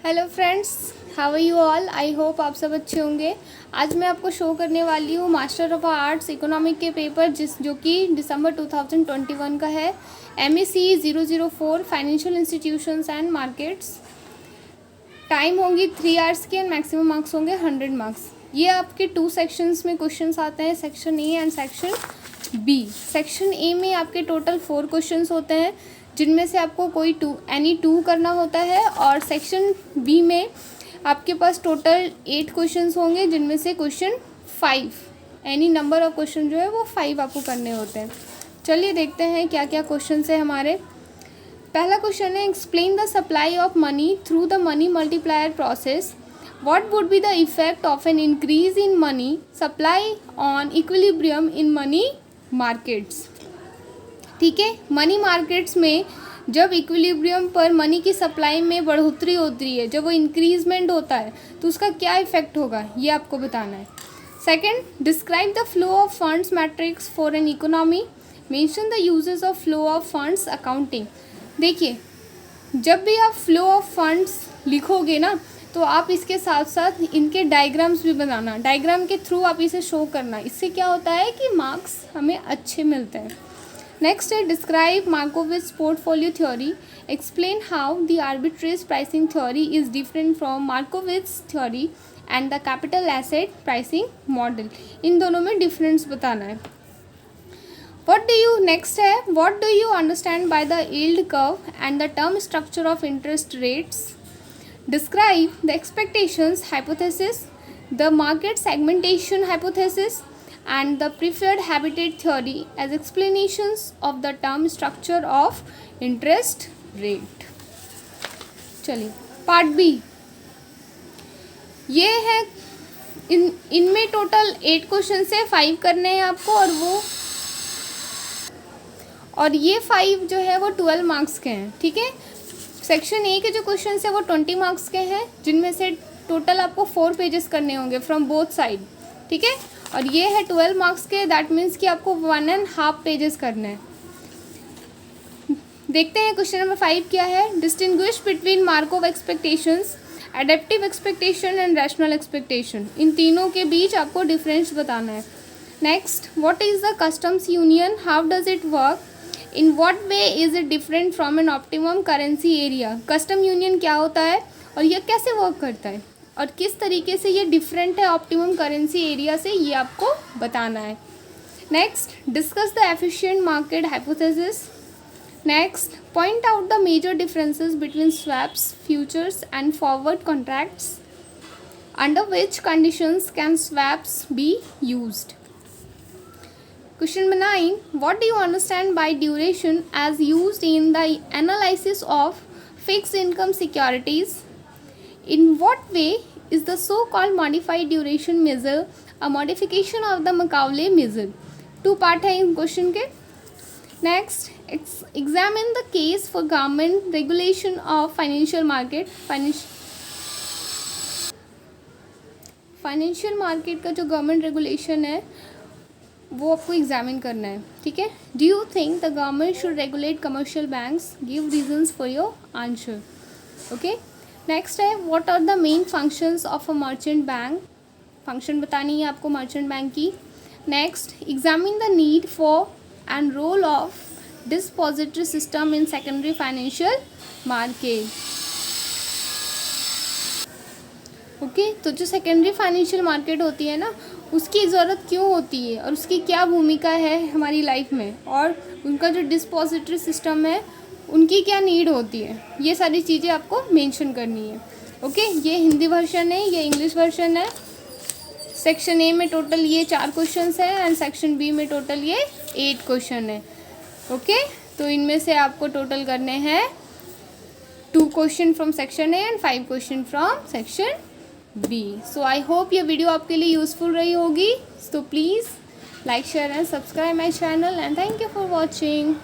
Hello friends, how are you all. I hope आप सब अच्छे होंगे। आज मैं आपको शो करने वाली हूँ मास्टर ऑफ आर्ट्स इकोनॉमिक के पेपर जो कि दिसंबर 2021 का है। MEC 004 financial institutions and markets. Time होंगी 3 आवर्स की एंड मैक्सिमम मार्क्स होंगे 100 मार्क्स। ये आपके 2 सेक्शंस में क्वेश्चंस आते हैं, section A and section B. Section A में आपके टोटल 4 क्वेश्चंस होते हैं, जिनमें से आपको कोई एनी 2 करना होता है, और सेक्शन बी में आपके पास टोटल 8 क्वेश्चंस होंगे, जिनमें से question 5 any number of question जो है वो 5 आपको करने होते हैं। चलिए देखते हैं क्या क्या क्वेश्चन है हमारे। पहला क्वेश्चन है, explain the supply of money through the money multiplier process. What would be the effect of an increase in money supply on equilibrium in money markets. ठीक है, मनी मार्केट्स में जब इक्विलिब्रियम पर money की supply में बढ़ोतरी होती है, जब वो इंक्रीजमेंट होता है, तो उसका क्या इफेक्ट होगा, ये आपको बताना है। Second, describe the flow of funds matrix for an economy. Mention the uses of flow of funds accounting. देखिए, जब भी आप फ्लो ऑफ फंड्स लिखोगे ना, तो आप इसके साथ साथ इनके डायग्राम्स भी बनाना। डायग्राम के थ्रू आप इसे शो करना। इससे क्या होता है कि मार्क्स हमें अच्छे मिलते हैं। नेक्स्ट है, describe Markowitz portfolio theory. Explain how the arbitrage pricing theory is different from Markowitz theory and the capital asset pricing model. इन दोनों में डिफरेंस बताना है। नेक्स्ट है, what do you understand by the yield curve and the term structure of interest rates? Describe the expectations hypothesis, the market segmentation hypothesis, and the preferred habitat theory as explanations of the term structure of interest rate. चलिए, part B ये है। इनमें total 8 question से 5 करने हैं आपको, और ये 5 जो है वो 12 मार्क्स के हैं। ठीक है, सेक्शन ए के जो क्वेश्चन है वो 20 मार्क्स के हैं, जिनमें से टोटल आपको 4 पेजेस करने होंगे फ्रॉम बोथ साइड। ठीक है, और ये है 12 मार्क्स के, दैट मीन्स कि आपको 1.5 पेजेस करने हैं। देखते हैं क्वेश्चन नंबर 5 क्या है। Distinguish between Markov expectations, adaptive expectation and rational expectation. इन तीनों के बीच आपको डिफरेंस बताना है। Next, what is the customs union, how does it work, in what way is it different from an optimum currency area. Custom union क्या होता है और यह कैसे वर्क करता है, और किस तरीके से ये डिफरेंट है ऑप्टिमम करेंसी एरिया से, ये आपको बताना है। Next, discuss the efficient market hypothesis. Next, point out the major differences between swaps, futures and forward contracts. Under which conditions can swaps be used. Question number 9. What do you understand by duration as used in the analysis of fixed income securities? In what way is the so-called modified duration measure a modification of the Macaulay measure? 2 part है इन question के। Next, examine the case for government regulation of financial market. Financial market का जो government regulation है वो आपको examine करना है। ठीक है, do you think the government should regulate commercial banks, give reasons for your answer. Okay, next है, what are the main functions of a merchant bank. Function बतानी है आपको मर्चेंट बैंक की। Next, examine the need for and role of depository system in secondary financial market. Okay, तो जो secondary financial market होती है ना, उसकी ज़रूरत क्यों होती है और उसकी क्या भूमिका है हमारी लाइफ में, और उनका जो डिस्पोजिटरी सिस्टम है उनकी क्या नीड होती है, ये सारी चीज़ें आपको मेंशन करनी है। ओके, ये हिंदी वर्जन है, ये इंग्लिश वर्जन है। सेक्शन ए में टोटल ये 4 क्वेश्चन है एंड सेक्शन बी में टोटल ये 8 क्वेश्चन है। ओके, तो इनमें से आपको टोटल करने हैं 2 question from section A and 5 question from section B. So I hope ये वीडियो आपके लिए यूज़फुल रही होगी। So please like, share and subscribe my channel and thank you for watching.